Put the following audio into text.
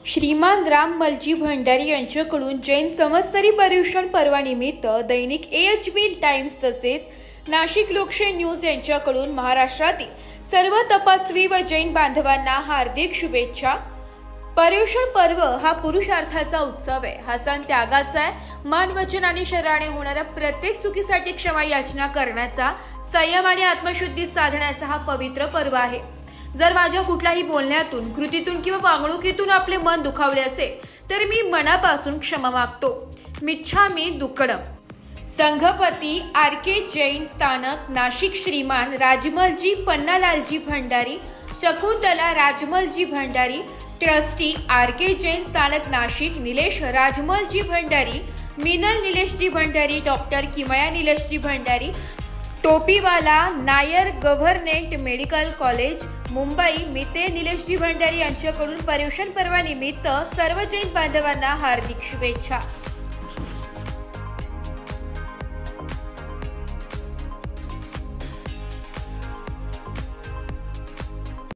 श्रीमान राममलजी भंडारी यांच्याकडून जैन संवत्सरी पर्युषण पर्वानिमित्त दैनिक AHB times तसेच नाशिक लोकशाही न्यूज यांच्याकडून महाराष्ट्रातील सर्व तपस्वी व जैन बांधवांना हार्दिक शुभेच्छा। पर्युषण पर्व हा पुरुषार्थाचा उत्सव आहे। हा सण त्यागाचा आहे। मन, वचन आणि शरीराने होणाऱ्या प्रत्येक चुकीसाठी क्षमा याचना करण्याचा, संयम आणि आत्मशुद्धी साधण्याचा हा पवित्र पर्व आहे। जर माझ्या कुठल्याही बोलण्यातून, कृतीतून किंवा वागणुकीतून आपले मन दुखावले असेल तर मी मनापासून क्षमा मागतो। मिच्छामी दुक्कडम। संघपती RK जैन स्थानक नाशिक श्रीमान राजमलजी पन्नालालजी भंडारी, शकुंतला राजमलजी भंडारी, ट्रस्टी RK जैन स्थानक Nashik Nilesh Rajmalji Bhandari, Meenal Nileshji Bhandari, doctor Kimaya Nileshji Bhandari, Topiwala Nair government medical college Mumbai Mite Nileshji Bhandari यांच्याकडून पर्युषण पर्वानिमित्त सर्व जैन बांधवांना हार्दिक शुभेच्छा।